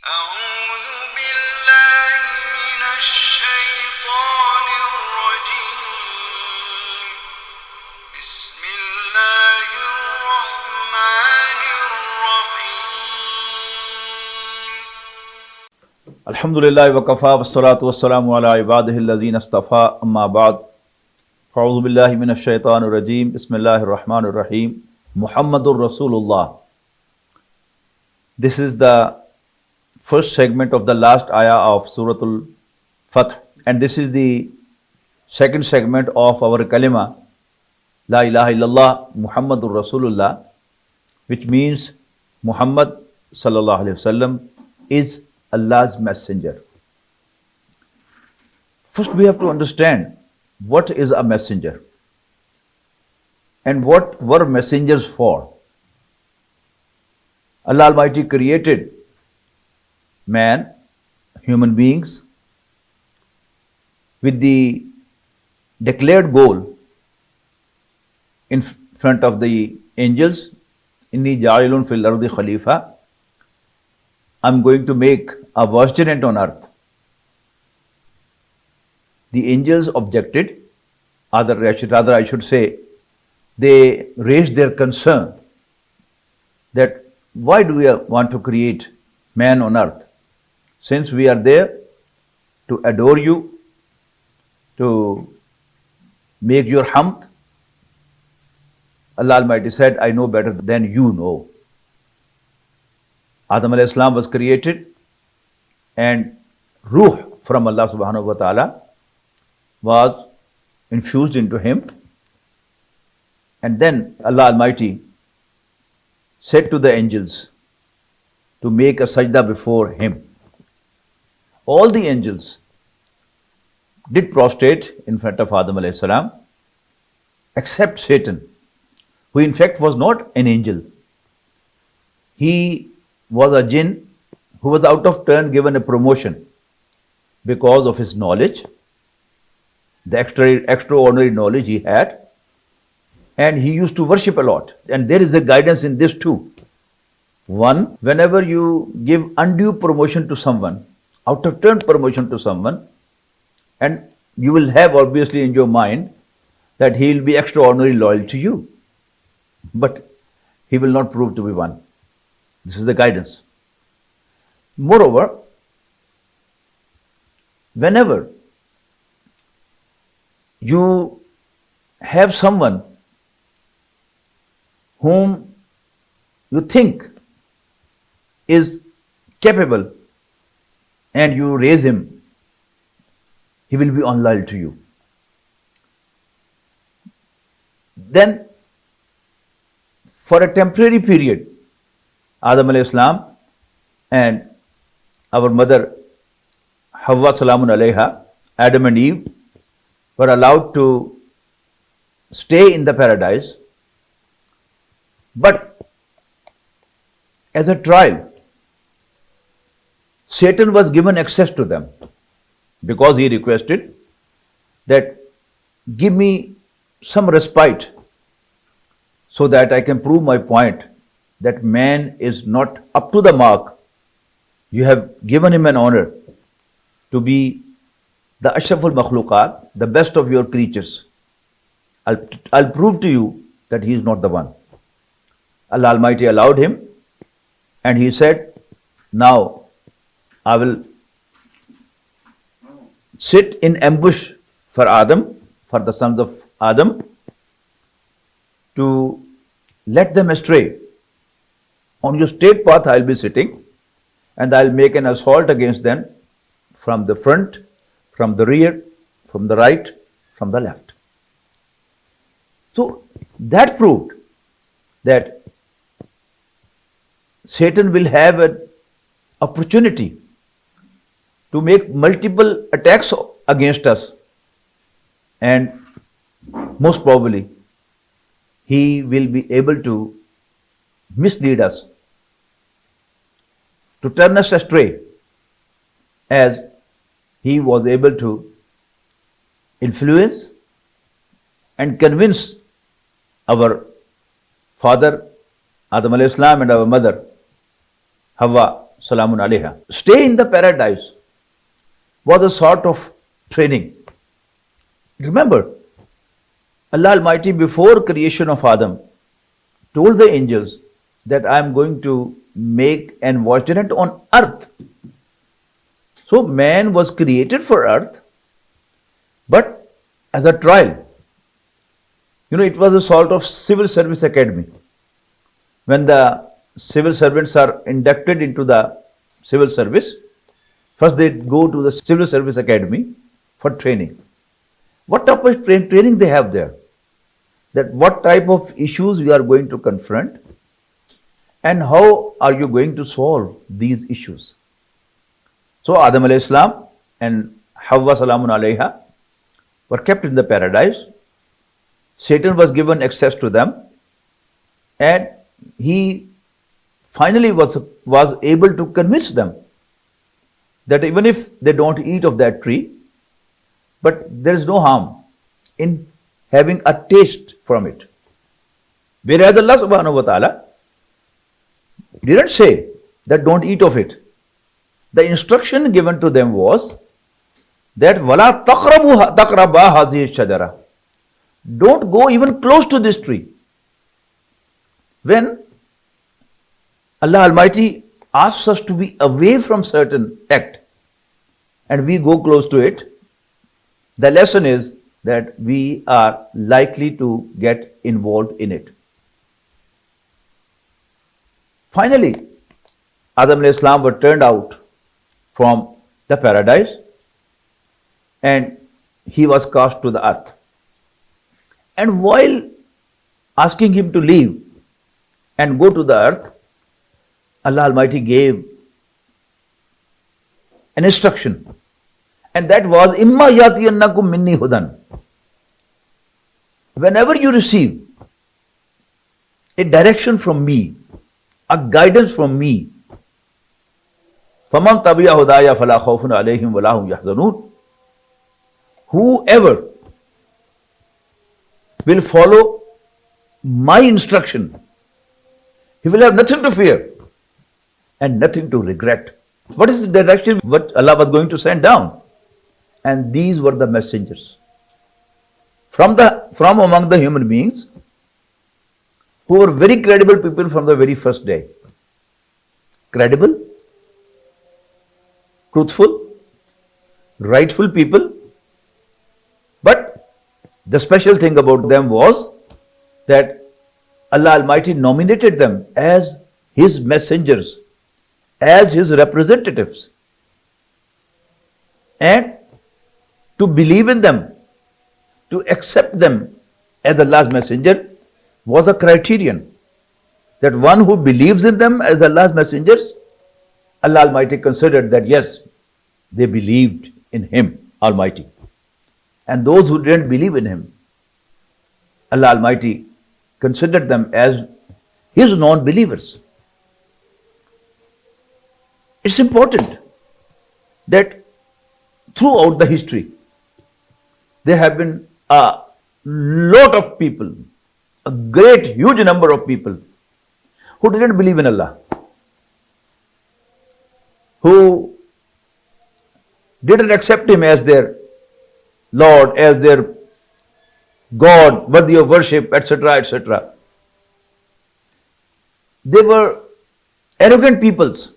أعوذ بالله من الشيطان الرجيم بسم الله الرحمن الرحيم Alhamdulillah wa kafa wa salatu wa salamu ala ibadihi alladhina istafa amma ba'd. A'udhu billahi minash shaitanir rajim. Bismillahir rahmanir rahim. Muhammadur Rasulullah. This is the first segment of the last ayah of Suratul Fath, and this is the second segment of our kalima La ilaha illallah Muhammadur Rasulullah, which means Muhammad sallallahu alaihi wasallam is Allah's messenger. First, we have to understand what is a messenger and what were messengers for. Allah Almighty created man, human beings, with the declared goal in front of the angels, Inni ja'ilun fil ardi khalifa, I'm going to make a vicegerent on earth. The angels objected, rather I should say, they raised their concern that why do we want to create man on earth? Since we are there to adore you, to make your hamd, Allah Almighty said, I know better than you know. Adam alayhi salam was created and ruh from Allah subhanahu wa ta'ala was infused into him, and then Allah Almighty said to the angels to make a sajda before him. All the angels did prostrate in front of Adam alayhi salam except Satan, who in fact was not an angel. He was a jinn who was out of turn given a promotion because of his knowledge, the extraordinary knowledge he had, and he used to worship a lot. And there is a guidance in this too. One, whenever you give undue promotion to someone, out of turn promotion to someone, and you will have obviously in your mind that he will be extraordinarily loyal to you, but he will not prove to be one. This is the guidance. Moreover, whenever you have someone whom you think is capable and you raise him, he will be unloyal to you. Then, for a temporary period, Adam alayhi salam and our mother Hawwa salamun alayha, Adam and Eve, were allowed to stay in the paradise, but as a trial, Satan was given access to them because he requested that give me some respite so that I can prove my point that man is not up to the mark. You have given him an honor to be the Ashraful Makhluqat, the best of your creatures. I'll prove to you that he is not the one. Allah Almighty allowed him, and he said, now I will sit in ambush for Adam, for the sons of Adam, to let them astray. On your straight path I'll be sitting, and I'll make an assault against them from the front, from the rear, from the right, from the left. So that proved that Satan will have an opportunity to make multiple attacks against us, and most probably he will be able to mislead us, to turn us astray, as he was able to influence and convince our father Adam alayhi salam and our mother Hawwa salamun alayha, stay in the paradise was a sort of training. Remember, Allah Almighty, before creation of Adam, told the angels that I am going to make an vicegerent on earth. So man was created for earth, but as a trial. It was a sort of civil service academy. When the civil servants are inducted into the civil service, first they go to the civil service academy for training. What type of training they have there? That what type of issues you are going to confront and how are you going to solve these issues. So Adam alayhi salam and Hawwa salamun alayha were kept in the paradise. Satan was given access to them, and he finally was able to convince them that even if they don't eat of that tree, but there is no harm in having a taste from it. Whereas Allah subhanahu wa ta'ala didn't say that don't eat of it. The instruction given to them was that وَلَا تَقْرَبَا هَذِهِ الشَّجَرَةِ, don't go even close to this tree. When Allah Almighty asks us to be away from certain act and we go close to it, the lesson is that we are likely to get involved in it. Finally, Adam alayhi salam were turned out from the paradise and he was cast to the earth. And while asking him to leave and go to the earth, Allah Almighty gave an instruction, and that was imma yatiyannakum minni hudan. Whenever you receive a direction from me, a guidance from me, faman tabi'a hudaya fala khawfun alayhim wa la hum yahzanun, whoever will follow my instruction, he will have nothing to fear and nothing to regret. What is the direction what Allah was going to send down? And these were the messengers from among the human beings who were very credible people from the very first day. Credible, truthful, rightful people. But the special thing about them was that Allah Almighty nominated them as His messengers, as His representatives. And to believe in them, to accept them as Allah's messenger was a criterion. That one who believes in them as Allah's messengers, Allah Almighty considered that yes, they believed in Him Almighty. And those who didn't believe in Him, Allah Almighty considered them as His non-believers. It's important that throughout the history, there have been a lot of people, a great, huge number of people who didn't believe in Allah, who didn't accept Him as their Lord, as their God, worthy of worship, etc., etc. They were arrogant peoples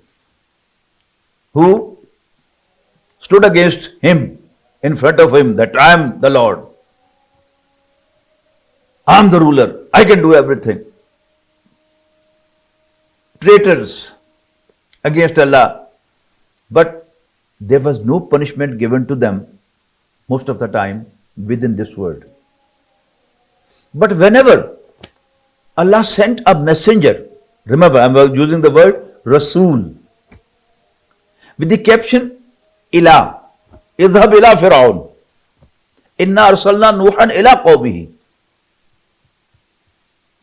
who stood against Him, in front of Him, that I am the Lord, I am the ruler, I can do everything. Traitors against Allah, but there was no punishment given to them most of the time within this world. But whenever Allah sent a messenger, remember I am using the word Rasul, with the caption Ila, idhab ila Fir'aun, inna arsalna Nuhan ila qawmihi,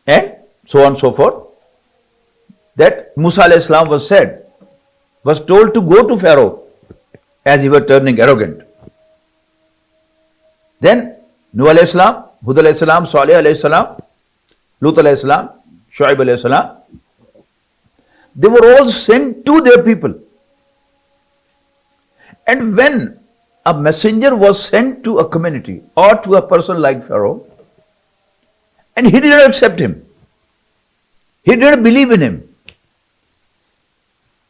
and so on and so forth, that Musa alayhi salam was told to go to Pharaoh as he was turning arrogant. Then Nuh alayhi salam, Hud alayhi salam, Salih alayhi salam, Lut alayhi salam, Shu'aib alayhi salam, they were all sent to their people. And when a messenger was sent to a community or to a person like Pharaoh, and he didn't accept him, he didn't believe in him,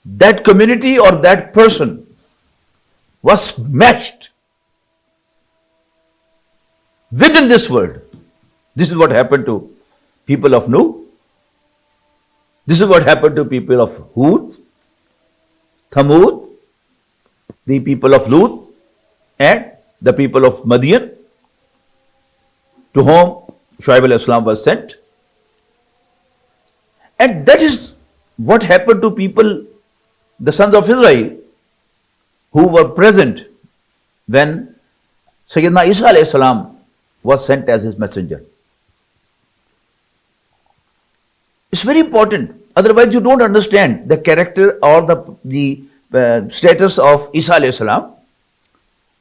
that community or that person was smashed within this world. This is what happened to people of Nuh. This is what happened to people of Hud, Thamud, the people of Lut, and the people of Madian, to whom Shuaib alayhi salam was sent. And that is what happened to people, the sons of Israel, who were present when Sayyidina Isa alayhi salam was sent as his messenger. It's very important. Otherwise, you don't understand the character or the status of Isa alayhi salam.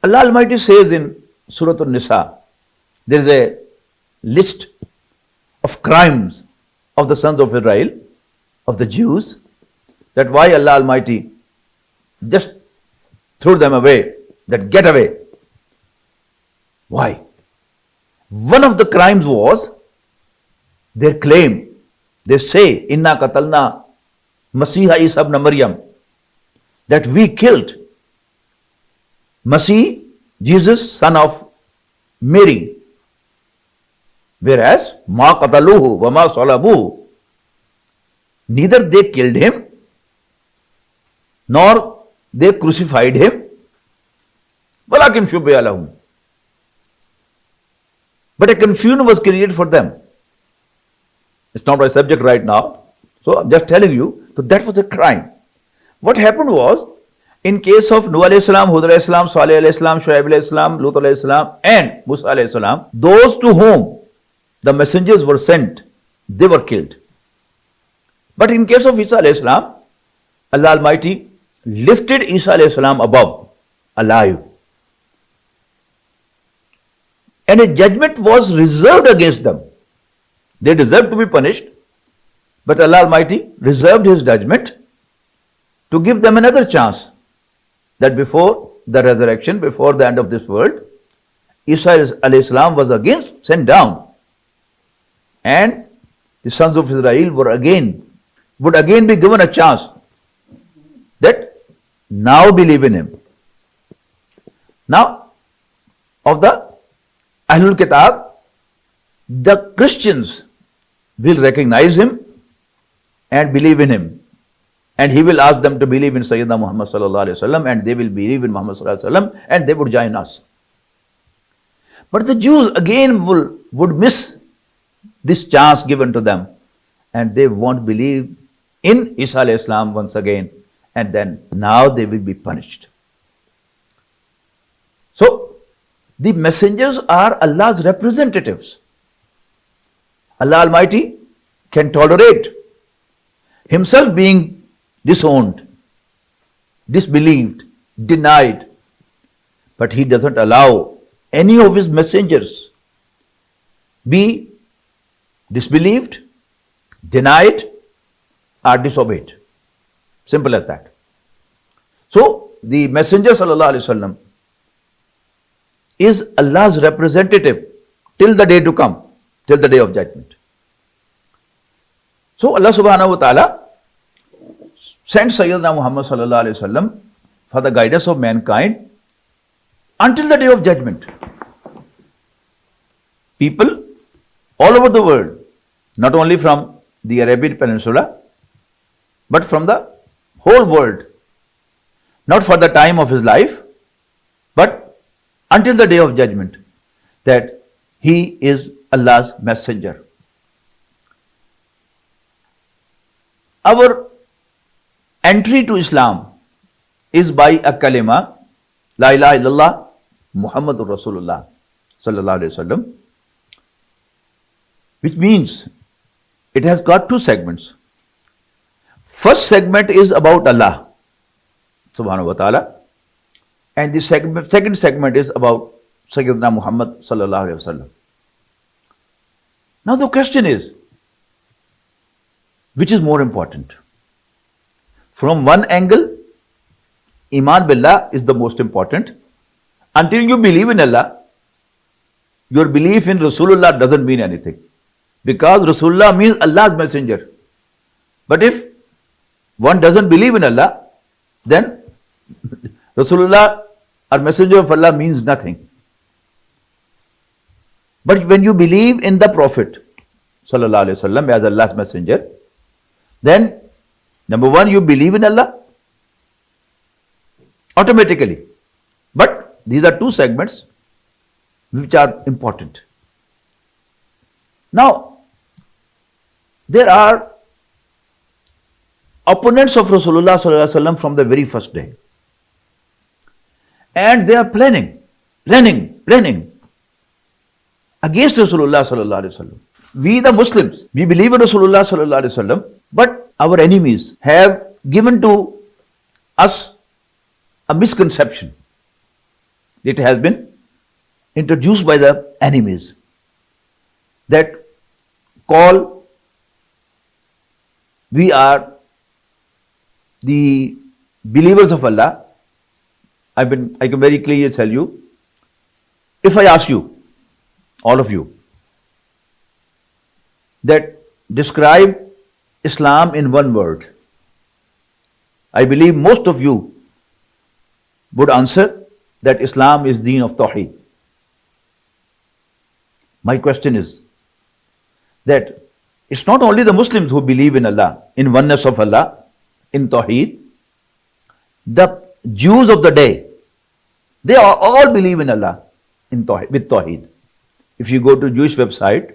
Allah Almighty says in Surah An-Nisa, there is a list of crimes of the sons of Israel, of the Jews, that why Allah Almighty just threw them away, that get away. Why? One of the crimes was their claim. They say, Inna qatalna Masiha Isa ibn Maryam, that we killed Masih, Jesus, son of Mary. Whereas, Ma qataluhu wa ma salabuhu, neither they killed him, nor they crucified him, walakin shubbiha lahum. But a confusion was created for them. It's not my subject right now, so I'm just telling you, so that was a crime. What happened was, in case of Nuh alayhi salam, Hud alayhi salam, Salih alayhi salam, Shuaib alayhi salam, Lut alayhi salam, and Musa alayhi salam, those to whom the messengers were sent, they were killed. But in case of Isa alayhi salam, Allah Almighty lifted Isa alayhi salam above, alive. And a judgment was reserved against them. They deserved to be punished, but Allah Almighty reserved His judgment to give them another chance, that before the resurrection, before the end of this world, Isa alayhi salam was again sent down, and the sons of Israel would again be given a chance that now believe in him. Now, of the Ahlul Kitab, the Christians will recognize him and believe in him. And he will ask them to believe in Sayyidina Muhammad sallallahu alaihi wasallam, and they will believe in Muhammad sallallahu alaihi wasallam, and they would join us. But the Jews again would miss this chance given to them, and they won't believe in Isa alayhi salam once again, and then now they will be punished. So, the messengers are Allah's representatives. Allah Almighty can tolerate Himself being disowned, disbelieved, denied, but He doesn't allow any of His messengers be disbelieved, denied, or disobeyed. Simple as that. So, the Messenger sallallahu alaihi wasallam is Allah's representative till the day to come, till the day of judgment. So Allah subhanahu wa ta'ala sent Sayyidina Muhammad sallallahu alaihi wasallam for the guidance of mankind until the day of judgment. People all over the world, not only from the Arabian Peninsula, but from the whole world, not for the time of his life, but until the day of judgment, that he is Allah's messenger. Our entry to Islam is by a kalima, La ilaha illallah Muhammadur Rasulullah sallallahu alaihi wasallam, which means it has got two segments. First segment is about Allah subhanahu wa ta'ala, and the second segment is about Sayyidina Muhammad sallallahu alaihi wasallam. Now the question is, which is more important? From one angle, Iman Billah is the most important. Until you believe in Allah, your belief in Rasulullah doesn't mean anything. Because Rasulullah means Allah's messenger. But if one doesn't believe in Allah, then Rasulullah or messenger of Allah means nothing. But when you believe in the Prophet Sallallahu Alaihi Wasallam as Allah's messenger, then number one, you believe in Allah automatically. But these are two segments which are important. Now, there are opponents of Rasulullah Sallallahu Alaihi Wasallam from the very first day. And they are planning against Rasulullah Sallallahu Alaihi Wasallam. We the Muslims, we believe in Rasulullah Sallallahu Alaihi Wasallam, but our enemies have given to us a misconception. It has been introduced by the enemies that call we are the believers of Allah. I can very clearly tell you, if I ask you, all of you, that describe Islam in one word, I believe most of you would answer that Islam is Deen of Tawheed. My question is that it's not only the Muslims who believe in Allah, in oneness of Allah, in Tawheed. The Jews of the day, they all believe in Allah in Tawheed, with Tawheed. If you go to Jewish website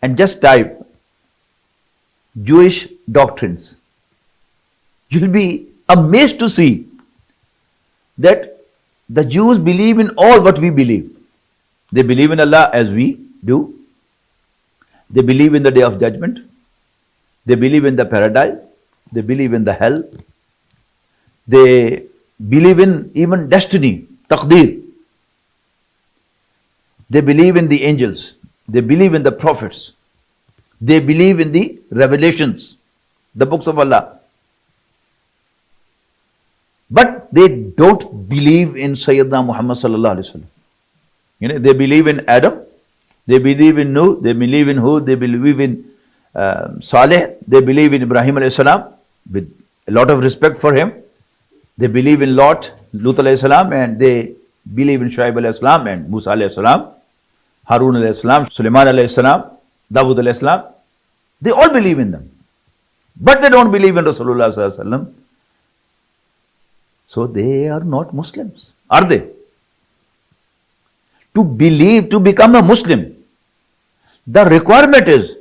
and just type Jewish doctrines, you'll be amazed to see that the Jews believe in all what we believe. They believe in Allah as we do. They believe in the Day of Judgment. They believe in the paradise. They believe in the hell. They believe in even destiny, taqdeer. They believe in the angels. They believe in the prophets. They believe in the revelations, the books of Allah. But they don't believe in Sayyidina Muhammad Sallallahu Alaihi Wasallam. They believe in Adam. They believe in Nuh. They believe in Hud. They believe in Saleh. They believe in Ibrahim alayhi salam with a lot of respect for him. They believe in Lut alayhi salam, and they believe in Shuaib alayhi salam and Musa alayhi salam, Harun alayhi salam, Sulaiman alayhi salam, Dawud alayhi salam. They all believe in them. But they don't believe in Rasulullah sallallahu alaihi wasallam. So they are not Muslims, are they? To believe, to become a Muslim, the requirement is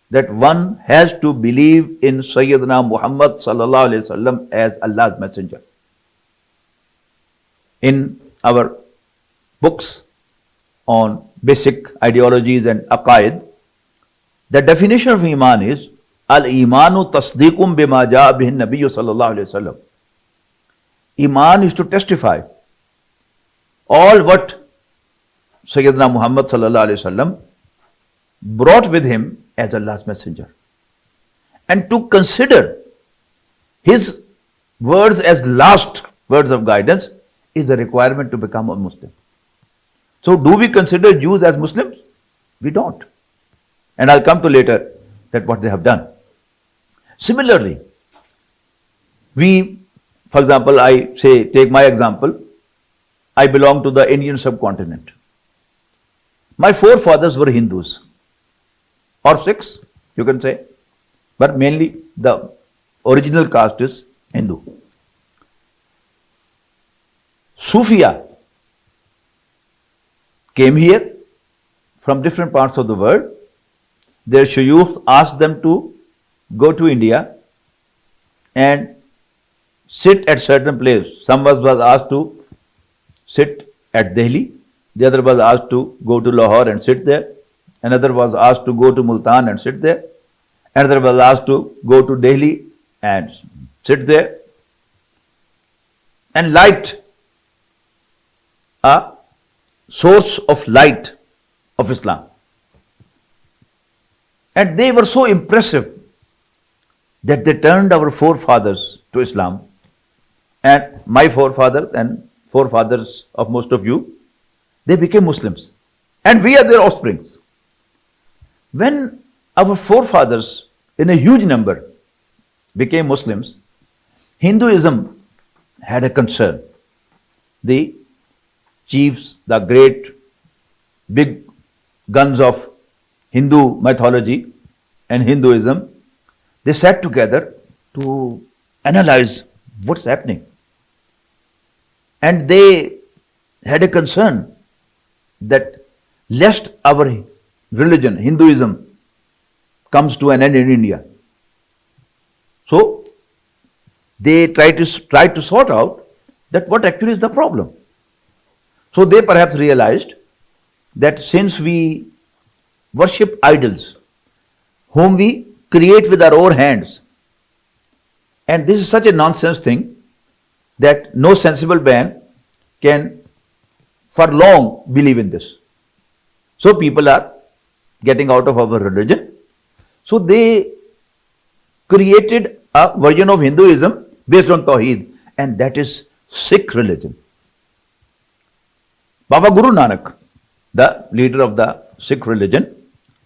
that one has to believe in Sayyidina Muhammad sallallahu alaihi wasallam as Allah's messenger. In our books on basic ideologies and aqaid, the definition of Iman is Al-Imanu tasdiqum bima ja'a bihin Nabiyyu sallallahu alaihi wasallam. Iman is to testify all what Sayyidina Muhammad sallallahu alaihi wasallam brought with him as Allah's messenger, and to consider his words as last words of guidance is a requirement to become a Muslim. So do we consider Jews as Muslims? We don't. And I'll come to later that what they have done. Similarly, we, for example, I say, take my example, I belong to the Indian subcontinent. My forefathers were Hindus, or Sikhs, you can say, but mainly the original caste is Hindu. Sufia came here from different parts of the world. Their shuyukh asked them to go to India and sit at certain place. Some was asked to sit at Delhi. The other was asked to go to Lahore and sit there. Another was asked to go to Multan and sit there. Another was asked to go to Delhi and sit there. And light, a source of light of Islam. And they were so impressive that they turned our forefathers to Islam, and my forefather and forefathers of most of you, they became Muslims, and we are their offsprings. When our forefathers, in a huge number, became Muslims, Hinduism had a concern. The chiefs, the great big guns of Hindu mythology and Hinduism, they sat together to analyze what's happening. And they had a concern that lest our religion, Hinduism, comes to an end in India. So they tried to sort out that what actually is the problem. So they perhaps realized that since we worship idols, whom we create with our own hands, and this is such a nonsense thing that no sensible man can for long believe in this. So people are getting out of our religion. So they created a version of Hinduism based on Tawheed, and that is Sikh religion. Baba Guru Nanak, the leader of the Sikh religion,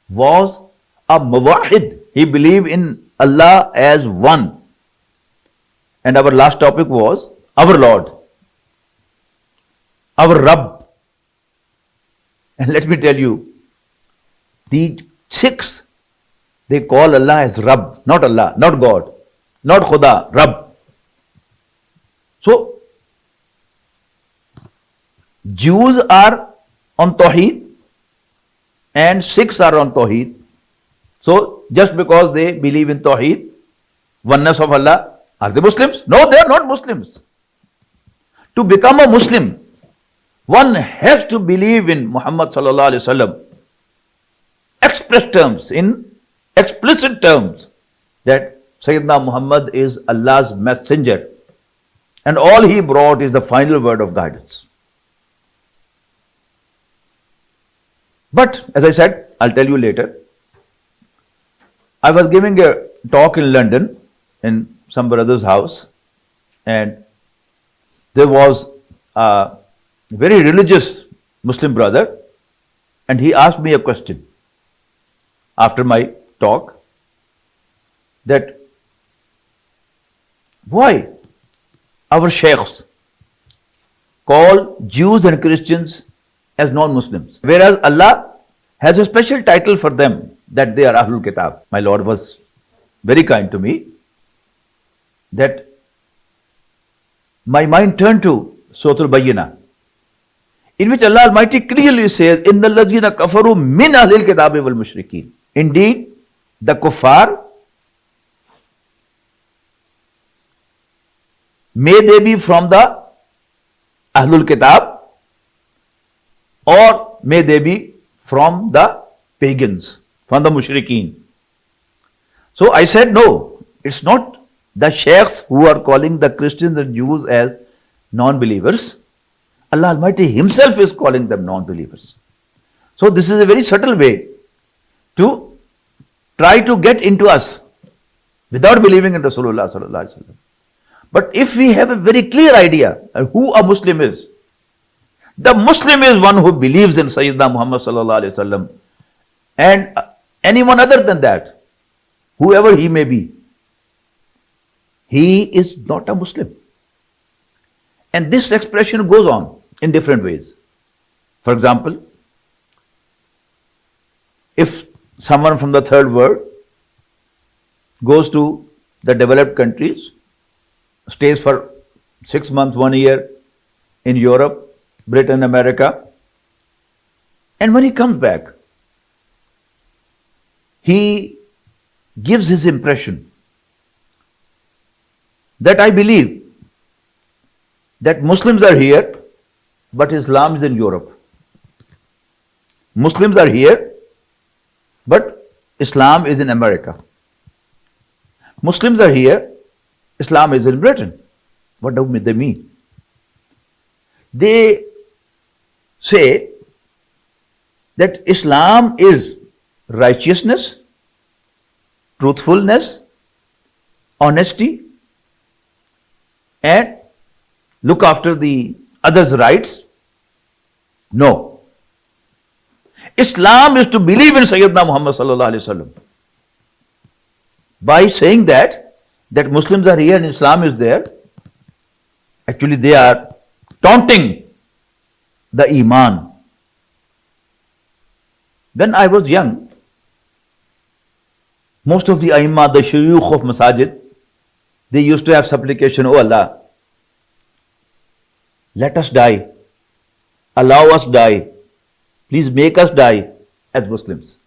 was a Muwahid. He believed in Allah as one. And our last topic was our Lord, our Rabb. And let me tell you, the Sikhs, they call Allah as Rabb, not Allah, not God, not Khuda, Rabb. So, Jews are on Tawheed and Sikhs are on Tawheed. So, just because they believe in Tawheed, oneness of Allah, are they Muslims? No, they are not Muslims. To become a Muslim, one has to believe in Muhammad sallallahu alaihi wasallam, express terms, in explicit terms, that Sayyidina Muhammad is Allah's messenger, and all he brought is the final word of guidance. But as I said, I'll tell you later. I was giving a talk in London in some brother's house, and there was a very religious Muslim brother, and he asked me a question after my talk, that why our sheikhs call Jews and Christians as non-Muslims, whereas Allah has a special title for them, that they are Ahlul Kitab. My Lord was very kind to me, that my mind turned to Surah Al-Bayyinah, in which Allah Almighty clearly says, إِنَّ الَّذِينَ كَفَرُوا مِنْ أَهْلِ الْكِتَابِ وَالْمُشْرِكِينَ. Indeed, the kuffar, may they be from the Ahlul Kitab, or may they be from the pagans, from the mushrikeen. So I said, no, it's not the sheikhs who are calling the Christians and Jews as non-believers. Allah Almighty Himself is calling them non-believers. So this is a very subtle way to try to get into us without believing in Rasulullah sallallahu alaihi wasallam. But if we have a very clear idea of who a Muslim is, the Muslim is one who believes in Sayyidina Muhammad sallallahu alaihi wasallam, and anyone other than that, whoever he may be, he is not a Muslim. And this expression goes on in different ways. For example, if someone from the third world goes to the developed countries, stays for 6 months, 1 year in Europe, Britain, America, and when he comes back, he gives his impression that I believe that Muslims are here, but Islam is in Europe. Muslims are here, but Islam is in America. Muslims are here, Islam is in Britain. What do they mean? They say that Islam is righteousness, truthfulness, honesty, and look after the others' rights? No. Islam is to believe in Sayyidina Muhammad sallallahu alaihi wasallam. By saying that Muslims are here and Islam is there, actually they are taunting the Iman. When I was young, most of the Aimma, the Shuyukh of Masajid, they used to have supplication, "Oh Allah, let us die. Allow us die. Please make us die as Muslims.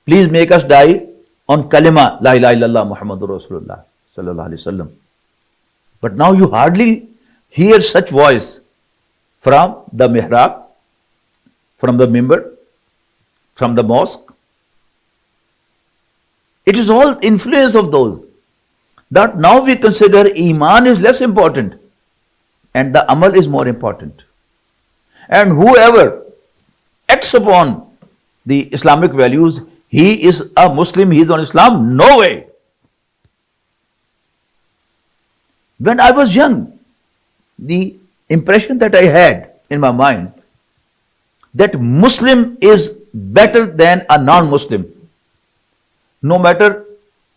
Please make us die on kalima, La ilaha illallah Muhammadur Rasulullah sallallahu alaihi wasallam." But now you hardly hear such voice from the mihrab, from the mimbar, from the mosque. It is all influence of those. That now we consider Iman is less important and the Amal is more important. And whoever acts upon the Islamic values, he is a Muslim, he is on Islam? No way. When I was young, the impression that I had in my mind that Muslim is better than a non-Muslim, no matter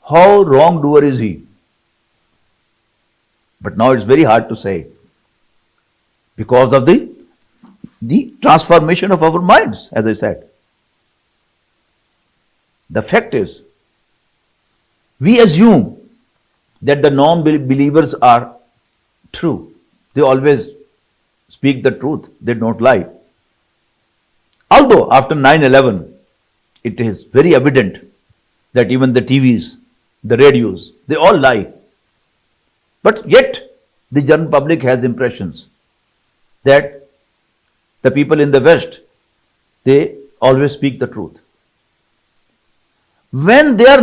how wrongdoer is he. But now it's very hard to say because of the transformation of our minds, as I said. The fact is, we assume that the non-believers are true. They always speak the truth. They don't lie. Although after 9/11, it is very evident that even the TVs, the radios, they all lie. But yet, the general public has impressions that the people in the West, they always speak the truth. When they are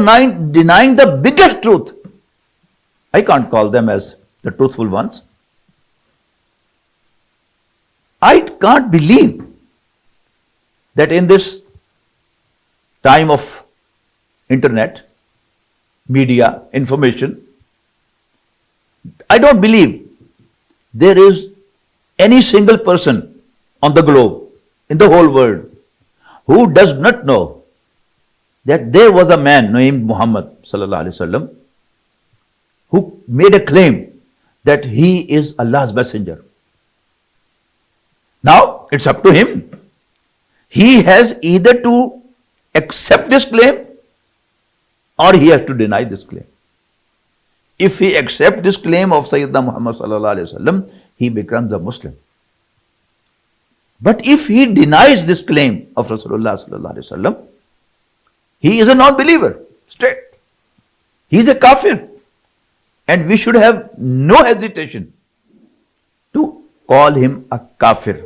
denying the biggest truth, I can't call them as the truthful ones. I can't believe that in this time of internet, media, information, I don't believe there is any single person on the globe, in the whole world, who does not know that there was a man named Muhammad sallallahu alaihi wasallam who made a claim that he is Allah's messenger. Now it's up to him. He has either to accept this claim or he has to deny this claim. If he accepts this claim of Sayyidina Muhammad sallallahu alaihi wasallam, he becomes a Muslim. But if he denies this claim of Rasulullah sallallahu alaihi wasallam, he is a non-believer, straight. He is a kafir. And we should have no hesitation to call him a kafir.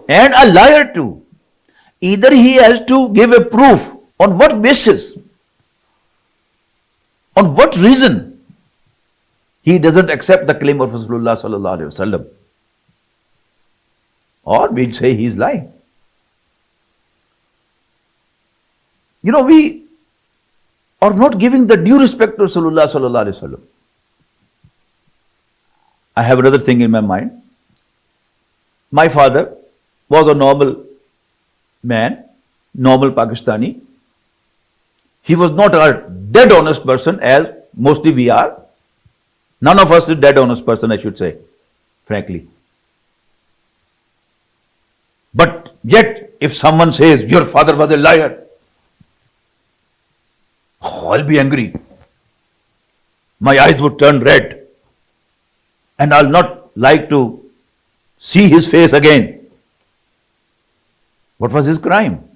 And a liar too. Either he has to give a proof on what basis, on what reason he doesn't accept the claim of Rasulullah sallallahu alaihi wasallam, or we'll say he is lying. You know, we are not giving the due respect to Rasulullah sallallahu alaihi wasallam. I have another thing in my mind. My father was a normal man, normal Pakistani. He was not a dead honest person as mostly we are. None of us is dead honest person, I should say, frankly. But yet, if someone says, your father was a liar, I'll be angry. My eyes would turn red. And I'll not like to see his face again. What was his crime?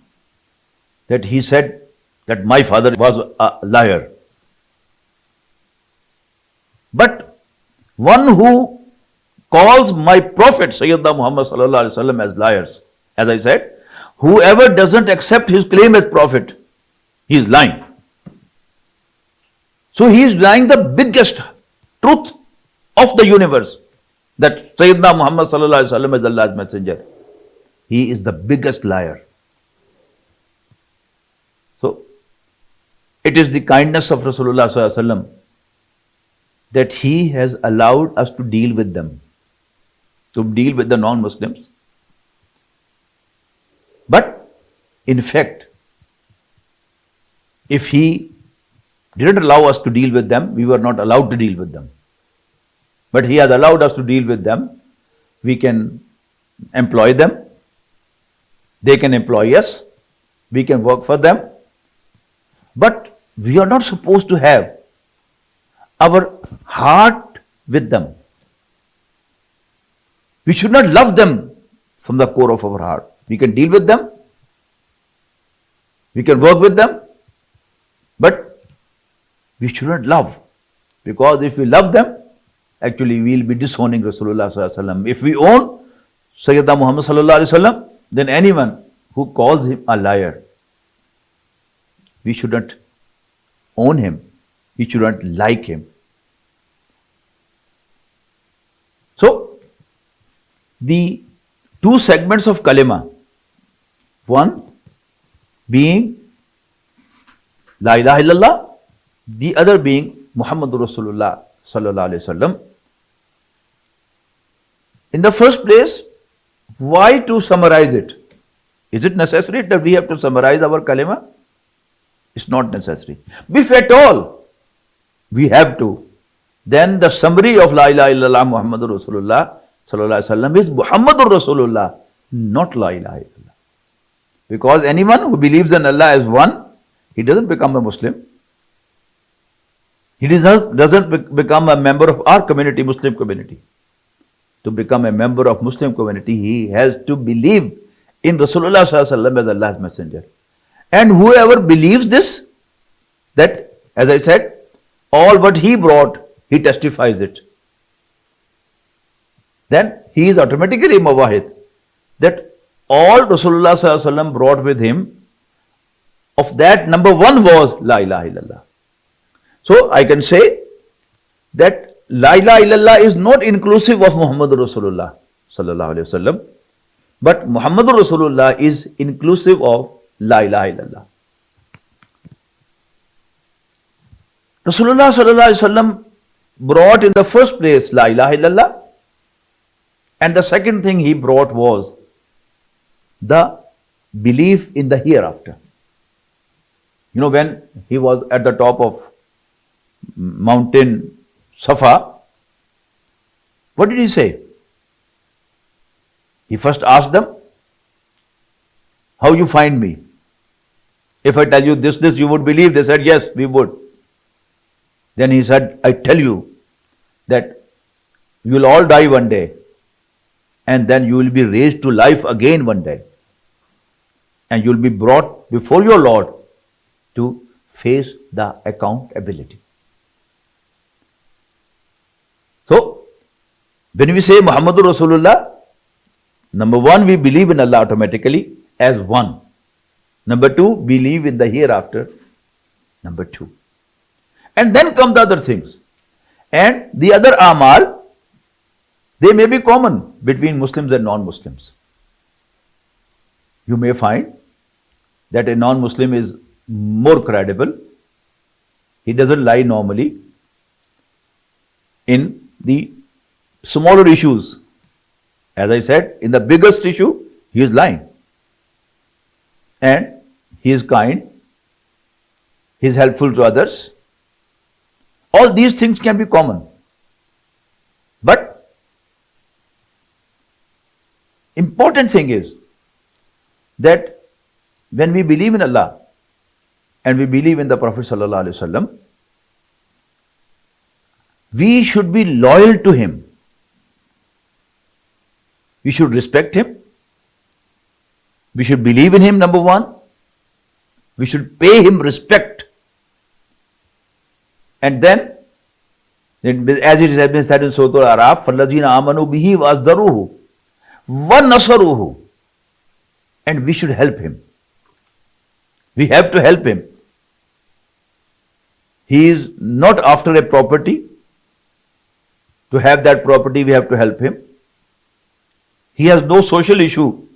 That he said that my father was a liar. But one who calls my Prophet Sayyidina Muhammad sallallahu alaihi wasallam as liars, as I said, whoever doesn't accept his claim as Prophet, he is lying. So he is lying the biggest truth of the universe, that Sayyidina Muhammad sallallahu alaihi wasallam is Allah's messenger. He is the biggest liar. So It is the kindness of Rasulullah Sallallahu Alaihi Wasallam that he has allowed us to deal with them, to deal with the non-Muslims. But in fact, if he didn't allow us to deal with them, we were not allowed to deal with them. But he has allowed us to deal with them. We can employ them. They can employ us. We can work for them. But we are not supposed to have our heart with them. We should not love them from the core of our heart. We can deal with them. We can work with them. But we should not love. Because if we love them, actually we will be disowning Rasulullah Sallallahu Alaihi Wasallam. If we own Sayyidina Muhammad Sallallahu Alaihi Wasallam, then anyone who calls him a liar, we shouldn't own him. We shouldn't like him. So, the two segments of kalima, one being La ilaha illallah, the other being Muhammadur Rasulullah Sallallahu Alaihi Wasallam. In the first place, why to summarize it? Is it necessary that we have to summarize our kalima? It's not necessary. If at all we have to, then the summary of La ilaha illallah Muhammadur Rasulullah Sallallahu Alaihi Wasallam is Muhammadur Rasulullah, not La ilaha illallah. Because anyone who believes in Allah as one, he doesn't become a Muslim. He doesn't become a member of our community, Muslim community. To become a member of Muslim community, he has to believe in Rasulullah Sallallahu Alaihi Wasallam as Allah's messenger. And whoever believes this, that, as I said, all what he brought, he testifies it. Then he is automatically mawahid. That all Rasulullah Sallallahu Alaihi Wasallam brought with him, of that number one was La ilaha illallah. So I can say that La ilaha illallah is not inclusive of Muhammadur Rasulullah Sallallahu Alaihi Wasallam, but Muhammadur Rasulullah is inclusive of La ilaha illallah. Rasulullah Sallallahu Alaihi Wasallam brought in the first place La ilaha illallah, and the second thing he brought was the belief in the hereafter. You know, when he was at the top of mountain Safa, what did he say? He first asked them, how you find me? If I tell you this, you would believe? They said, yes, we would. Then he said, I tell you that you will all die one day, and then you will be raised to life again one day, and you will be brought before your Lord to face the accountability. So, when we say Muhammadur Rasulullah, number one, we believe in Allah automatically as one. Number two, believe in the hereafter. Number two. And then come the other things. And the other amal, they may be common between Muslims and non-Muslims. You may find that a non-Muslim is more credible. He doesn't lie normally in the smaller issues. As I said, in the biggest issue, he is lying. And he is kind. He is helpful to others. All these things can be common. But important thing is that when we believe in Allah and we believe in the Prophet Sallallahu Alaihi Wasallam, we should be loyal to him. We should respect him. We should believe in him, number one. We should pay him respect. And then, as it has been said in Surah Al-Araf, فَالَّذِينَ آمَنُوا بِهِ وَأَزَّرُوهُ وَنَصَرُوهُ. And we should help him. We have to help him. He is not after a property. To have that property, we have to help him. He has no social issue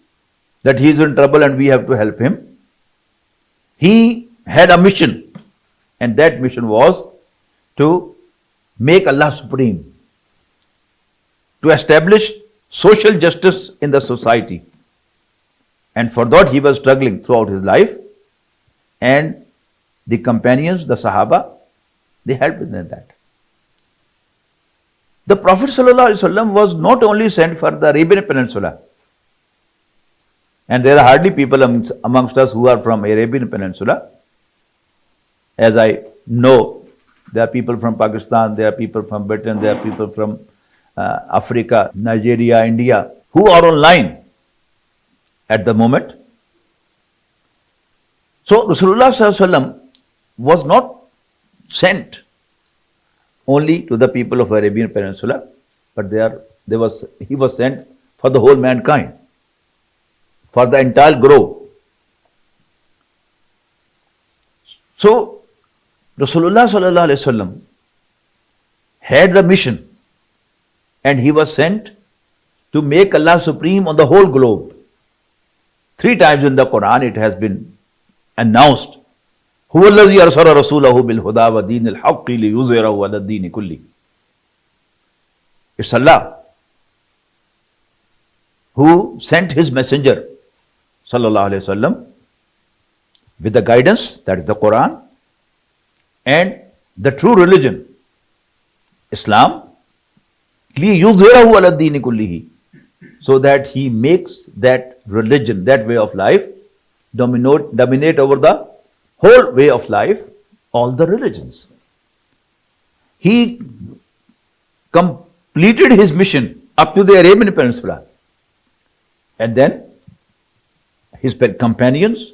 that he is in trouble and we have to help him. He had a mission And that mission was to make Allah supreme, to establish social justice in the society. And for that he was struggling throughout his life. And the companions, the Sahaba, they helped him in that. The Prophet ﷺ was not only sent for the Arabian Peninsula, and there are hardly people amongst us who are from Arabian Peninsula. As I know, there are people from Pakistan, there are people from Britain, there are people from Africa, Nigeria, India, who are online at the moment. So Rasulullah ﷺ was not sent only to the people of Arabian Peninsula, but he was sent for the whole mankind, for the entire globe. So Rasulullah ﷺ had the mission, and he was sent to make Allah supreme on the whole globe. 3 times in the Quran it has been announced, هو الذي أرسل رسوله بالهدى ودين الحق ليظهره على الدين كله. It's Allah who sent his messenger sallallahu alaihi wasallam with the guidance, that is the Quran, and the true religion, Islam, ليظهره على الدين كله, so that he makes that religion, that way of life, dominate over the whole way of life, all the religions. He completed his mission up to the Arabian Peninsula. And then his companions,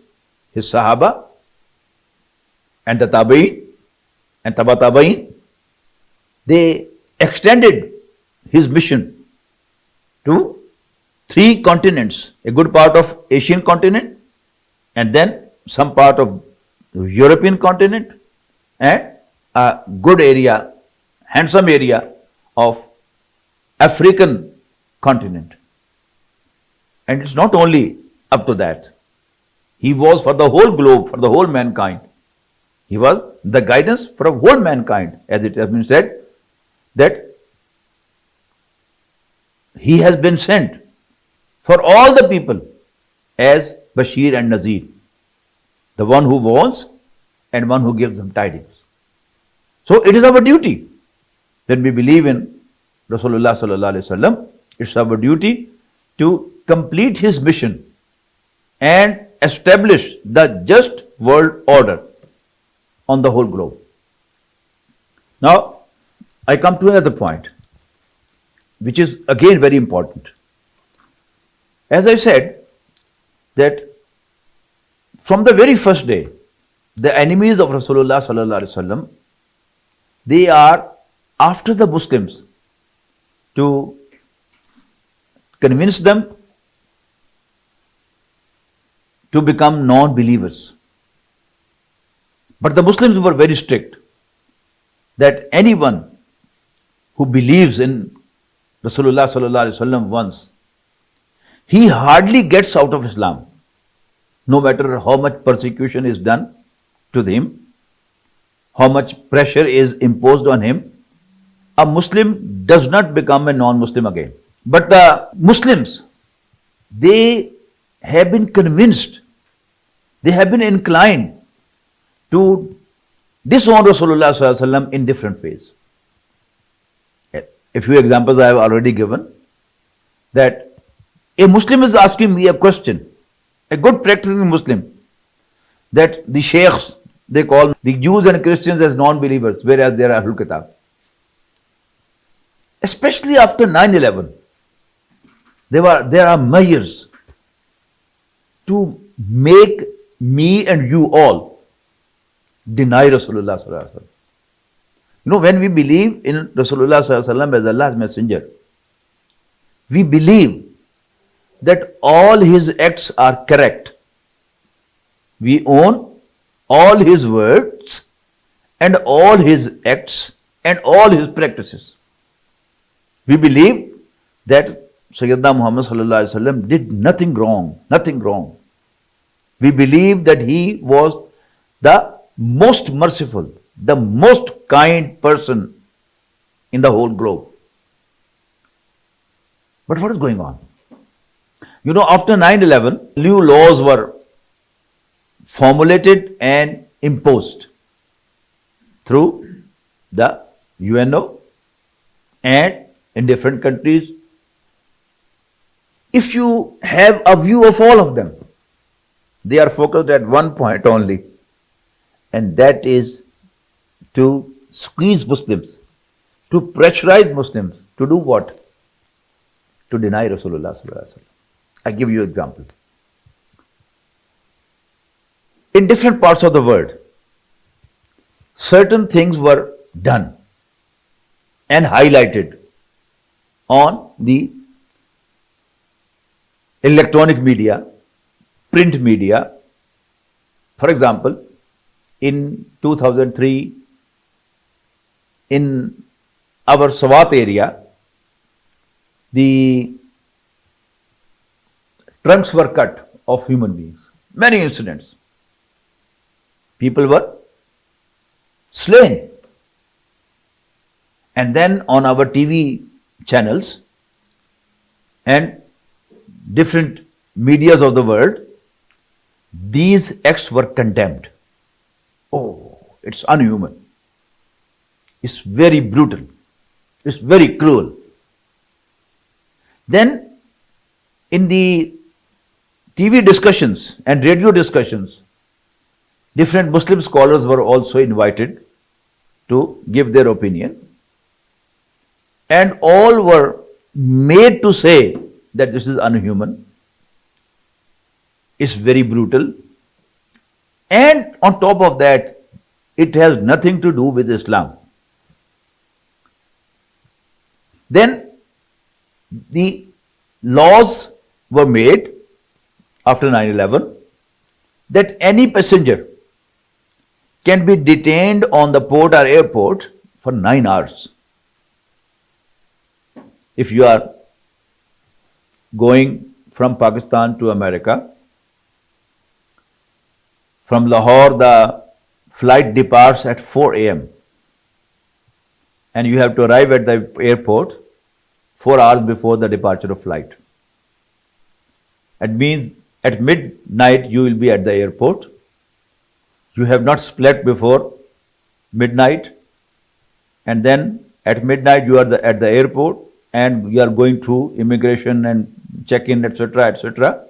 his Sahaba, and the Tabi'in and Taba Tabi'in, they extended his mission to 3 continents, a good part of Asian continent, and then some part of the European continent, and a good area, handsome area of African continent. And it's not only up to that. He was for the whole globe, for the whole mankind. He was the guidance for the whole mankind, as it has been said, that he has been sent for all the people as Bashir and Nazir, the one who warns and one who gives them tidings. So it is our duty, when we believe in Rasulullah sallallahu alaihi wasallam, it's our duty to complete his mission and establish the just world order on the whole globe. Now, I come to another point, which is again very important. As I said, that from the very first day, the enemies of Rasulullah sallallahu alaihi wasallam, they are after the Muslims to convince them to become non-believers. But the Muslims were very strict that anyone who believes in Rasulullah sallallahu alaihi wasallam once, he hardly gets out of Islam, no matter how much persecution is done to him, how much pressure is imposed on him. A Muslim does not become a non-Muslim again. But the Muslims, they have been convinced, they have been inclined to disown Rasulullah sallallahu alaihi wasallam in different ways. A few examples I have already given. That a Muslim is asking me a question, a good practicing Muslim, that the sheikhs, they call the Jews and Christians as non-believers, whereas they are Ahlul Kitab. Especially after 9/11, there are measures to make me and you all deny Rasulullah sallallahu alaihi wasallam. You know, when we believe in Rasulullah sallallahu alaihi wasallam as Allah's messenger, we believe that all his acts are correct. We own all his words and all his acts and all his practices. We believe that Sayyidina Muhammad sallallahu alaihi wasallam did nothing wrong. We believe that he was the most merciful, the most kind person in the whole globe. But what is going on? You know, after 9/11, new laws were formulated and imposed through the UNO and in different countries. If you have a view of all of them, they are focused at one point only, and that is to squeeze Muslims, to pressurize Muslims to do what? To deny Rasulullah sallallahu alaihi wasallam. I give you an example. In different parts of the world, certain things were done and highlighted on the electronic media, print media. For example, in 2003, in our Swat area, the trunks were cut of human beings. Many incidents. People were slain. And then on our TV channels and different medias of the world, these acts were condemned. Oh, it's unhuman. It's very brutal. It's very cruel. Then, in the TV discussions and radio discussions, different Muslim scholars were also invited to give their opinion. And all were made to say that this is unhuman, it's very brutal, and on top of that, it has nothing to do with Islam. Then the laws were made after 9/11 that any passenger can be detained on the port or airport for 9 hours. If you are going from Pakistan to America, from Lahore the flight departs at 4 a.m. and you have to arrive at the airport 4 hours before the departure of flight. It means at midnight you will be at the airport. You have not slept before midnight, and then at midnight you are at the airport and you are going through immigration and check-in, etc., etc.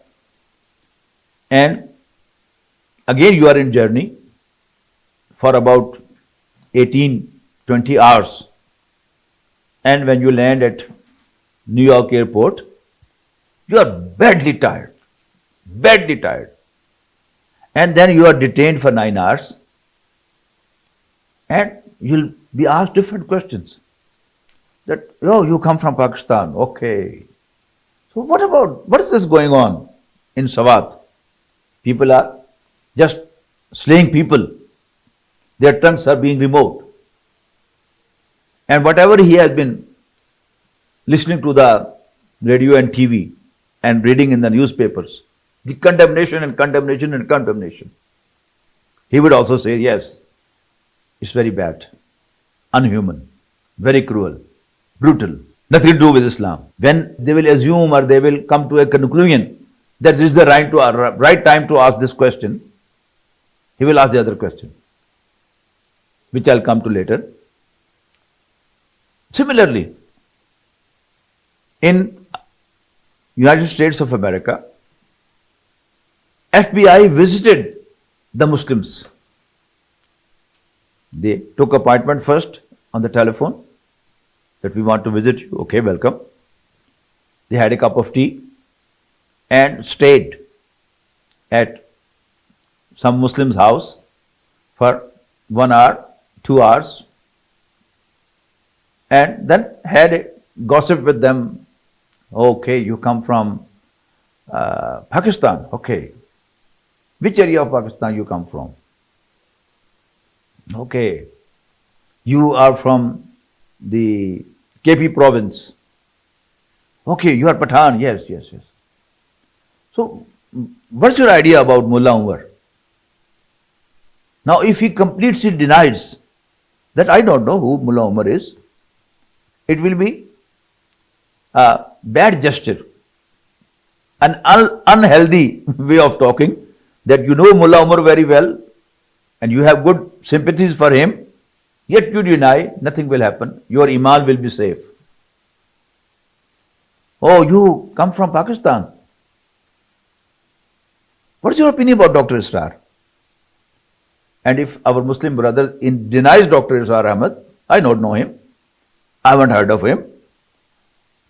And again you are in journey for about 18-20 hours. And when you land at New York airport, you are badly tired. And then you are detained for 9 hours and you'll be asked different questions. That, oh, you come from Pakistan, okay. So what is this going on in Swat? People are just slaying people. Their tongues are being removed. And whatever he has been listening to the radio and TV and reading in the newspapers, the condemnation and condemnation and condemnation, he would also say, yes, it's very bad, unhuman, very cruel, brutal, nothing to do with Islam. When they will assume or they will come to a conclusion that this is the right time to ask this question, he will ask the other question, which I'll come to later. Similarly, in United States of America, FBI visited the Muslims. They took appointment first on the telephone that we want to visit you. Okay, welcome. They had a cup of tea and stayed at some Muslim's house for 1 hour, 2 hours, and then had a gossip with them. Okay, you come from Pakistan. Okay. Which area of Pakistan you come from? Okay. You are from the KP province. Okay, you are Pathan. Yes. So, what's your idea about Mullah Umar? Now, if he completely denies that I don't know who Mullah Umar is. It will be a bad gesture, an unhealthy way of talking, that you know Mullah Umar very well and you have good sympathies for him, yet you deny, nothing will happen. Your iman will be safe. Oh, you come from Pakistan. What's your opinion about Dr. Israr? And if our Muslim brother denies Dr. Israr Ahmad, I don't know him, I haven't heard of him,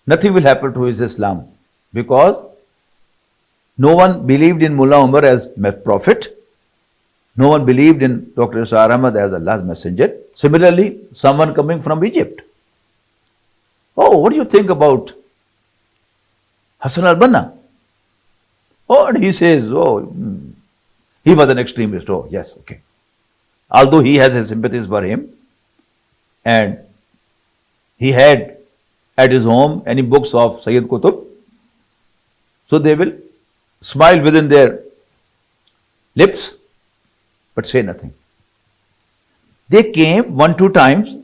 nothing will happen to his Islam, because no one believed in Mullah Umar as prophet, no one believed in Dr. Israr Ahmad as Allah's messenger. Similarly, someone coming from Egypt. Oh, what do you think about Hassan al-Banna? Oh, and he says, he was an extremist. Oh, yes, okay. Although he has his sympathies for him, and he had at his home any books of Sayyid Qutb, so they will smile within their lips, but say nothing. They came 1-2 times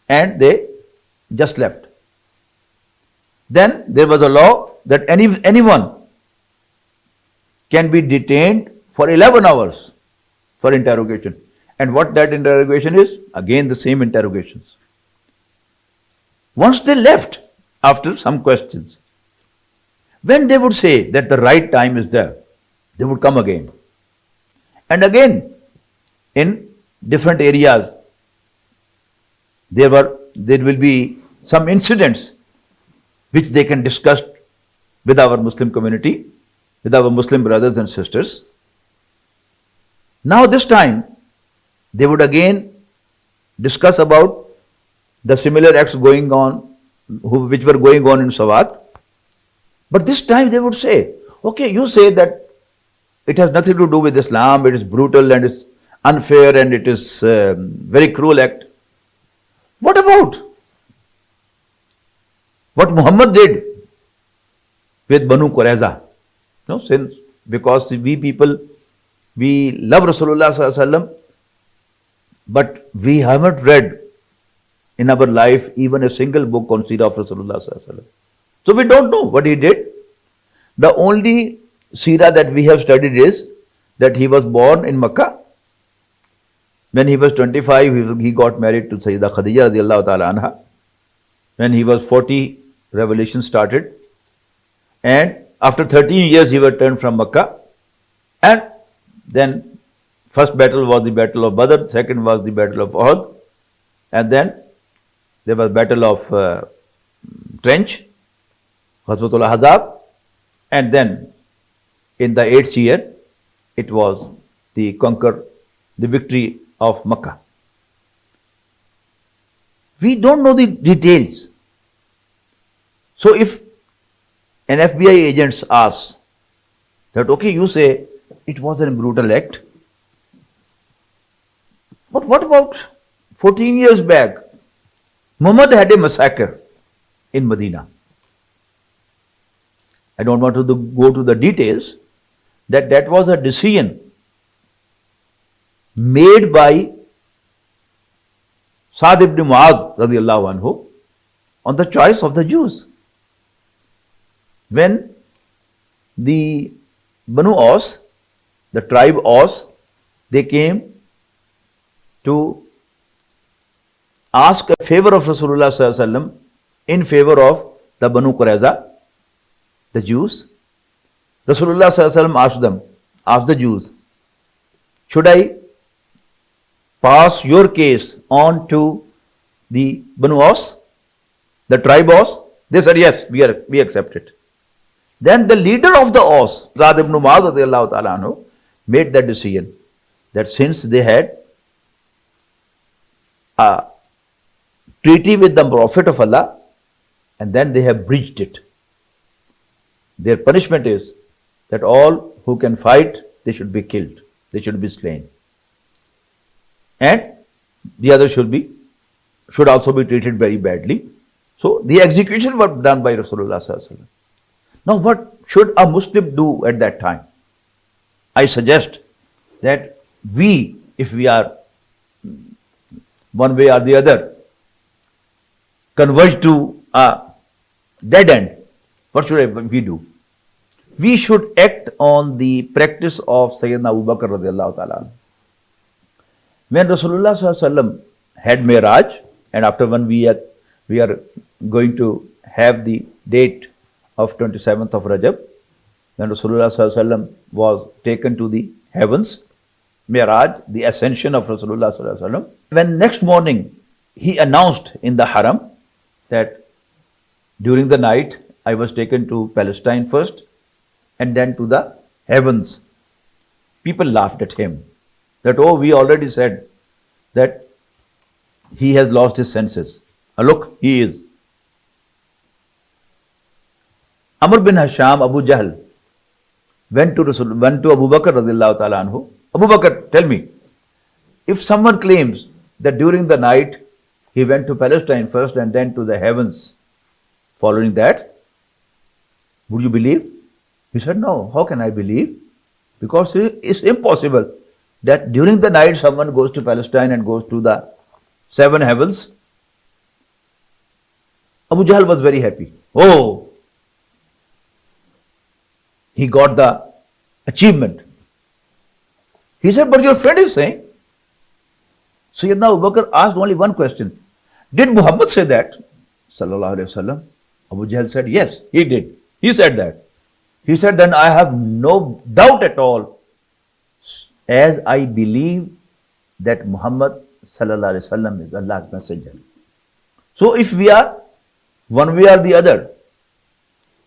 and they just left. Then there was a law that anyone can be detained for 11 hours for interrogation. And what that interrogation is? Again, the same interrogations. Once they left, after some questions, when they would say that the right time is there, they would come again. And again, in different areas, there will be some incidents which they can discuss with our Muslim community, with our Muslim brothers and sisters. Now this time, they would again discuss about the similar acts going on, which were going on in Sawat. But this time they would say, okay, you say that it has nothing to do with Islam, it is brutal and it's unfair and it is very cruel act. What about what Muhammad did with Banu Qurayza? No, since because we people, we love Rasulullah Sallallahu Alaihi Wasallam, but we haven't read in our life even a single book on Seerah of Rasulullah Sallallahu Alaihi Wasallam. So we don't know what he did. The only Seerah that we have studied is that he was born in Makkah. When he was 25, he got married to Sayyidah Khadija radiallahu ta'ala anha. When he was 40, revelation started. And after 13 years, he returned from Makkah. And then first battle was the battle of Badr, second was the battle of Uhud. And then there was battle of Trench, Ghazwatul Ahzab. And then in the 8th year, it was the victory of Makkah. We don't know the details. So if an FBI agent asks that, okay, you say it was a brutal act, but what about 14 years back? Muhammad had a massacre in Medina. I don't want to go to the details, that was a decision made by Sa'd ibn Mu'adh radiallahu anhu on the choice of the Jews. When the Banu Aus, the tribe Aus, they came to ask a favor of Rasulullah Sallallahu Alaihi Wasallam in favor of the Banu Qurayza, the Jews. Rasulullah Sallallahu Alaihi Wasallam asked the Jews, should I pass your case on to the Banu Aus, the tribe Aus? They said, yes, we accept it. Then the leader of the Aus, Sa'd ibn Mu'adh radiallahu ta'ala anhu, made that decision that since they had a treaty with the Prophet of Allah and then they have breached it, their punishment is that all who can fight, they should be killed, they should be slain. And the others should also be treated very badly. So the execution was done by Rasulullah Sallallahu Alaihi Wasallam. Now what should a Muslim do at that time? I suggest that if we are one way or the other, converge to a dead end, what should we do? We should act on the practice of Sayyidina Abu Bakr radiallahu ta'ala. When Rasulullah sallallahu alaihi wasallam had Miraj, and after one we are going to have the date of 27th of Rajab, when Rasulullah sallallahu alaihi wasallam was taken to the heavens, Miraj, the ascension of Rasulullah sallallahu alaihi wasallam. When next morning he announced in the Haram that during the night I was taken to Palestine first and then to the heavens. People laughed at him that, oh, we already said that he has lost his senses. Look, he is. Amr bin Hisham, Abu Jahl, went to Abu Bakr radiallahu ta'ala anhu. Abu Bakr, tell me, if someone claims that during the night he went to Palestine first and then to the heavens, following that, would you believe? He said, no, how can I believe? Because it's impossible that during the night someone goes to Palestine and goes to the 7 heavens. Abu Jahl was very happy. Oh, he got the achievement. He said, but your friend is saying. Sayyidina Abu Bakr asked only one question. Did Muhammad say that? Sallallahu Alaihi Wasallam. Abu Jahl said, yes, he did. He said that. He said, then I have no doubt at all, as I believe that Muhammad Sallallahu Alaihi Wasallam is Allah's messenger. So if we are one way or the other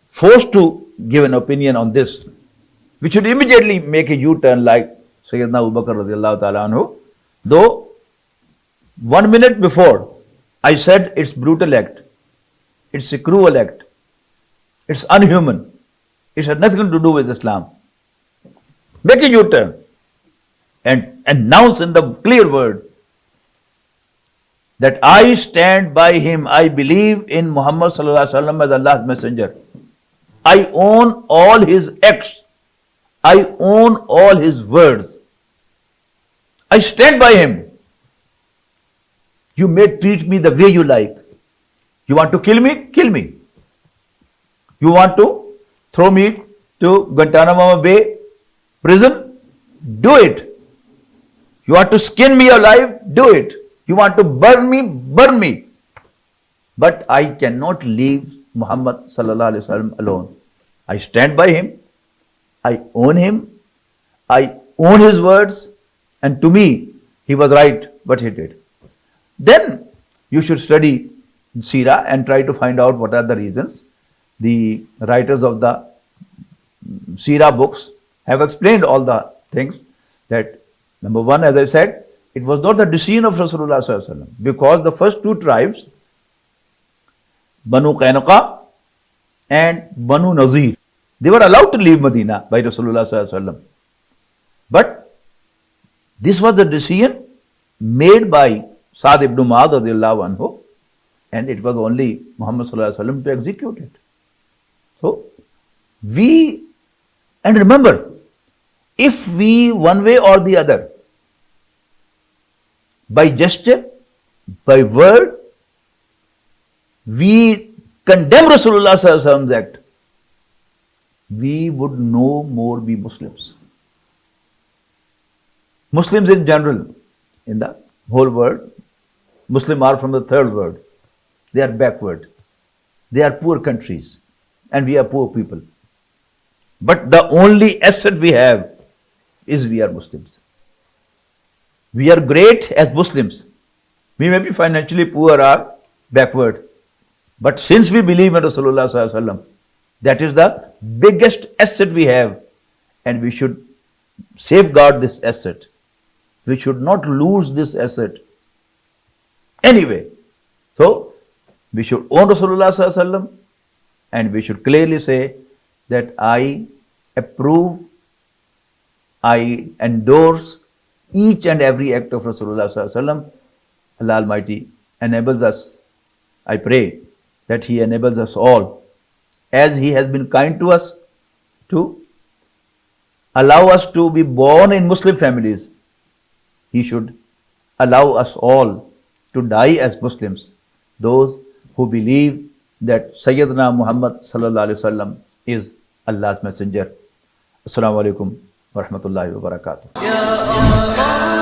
forced to give an opinion on this, we should immediately make a U-turn like Sayyidina Abu Bakr radiallahu ta'ala anhu. Though 1 minute before I said it's brutal act, it's a cruel act, it's unhuman, it has nothing to do with Islam. Make a U-turn and announce in the clear word that I stand by him, I believe in Muhammad sallallahu alaihi wasallam as Allah's messenger. I own all his acts. I own all his words. I stand by him. You may treat me the way you like. You want to kill me? Kill me. You want to throw me to Guantanamo Bay prison? Do it. You want to skin me alive? Do it. You want to burn me? Burn me. But I cannot leave Muhammad sallallahu alaihi wasallam alone. I stand by him. I own him. I own his words. And to me, he was right what he did. Then you should study Seerah and try to find out what are the reasons. The writers of the Seerah books have explained all the things that, number one, as I said, it was not the decision of Rasulullah sallallahu alaihi wasallam, because the first 2 tribes, Banu Qaynuqa and Banu Nazir, they were allowed to leave Medina by Rasulullah sallallahu alaihi wasallam. But this was the decision made by Sa'd ibn Mu'adh radiyallahu anhu, and it was only Muhammad sallallahu alaihi wasallam to execute it. So and remember, if we one way or the other, by gesture, by word, we condemn Rasulullah sallallahu alaihi wasallam's act, we would no more be Muslims. Muslims in general, in the whole world, Muslims are from the third world. They are backward. They are poor countries. And we are poor people. But the only asset we have is we are Muslims. We are great as Muslims. We may be financially poor or backward. But since we believe in Rasulullah sallallahu alaihi wasallam, that is the biggest asset we have. And we should safeguard this asset. We should not lose this asset. Anyway, so we should own Rasulullah sallallahu alaihi wasallam, and we should clearly say that I approve, I endorse each and every act of Rasulullah sallallahu alaihi wasallam. Allah Almighty enables us. I pray that He enables us all, as He has been kind to us, to allow us to be born in Muslim families. He should allow us all to die as Muslims, those who believe that Sayyidina Muhammad sallallahu alaihi wasallam is Allah's messenger. Assalamu alaikum wa rahmatullahi wa barakatuh.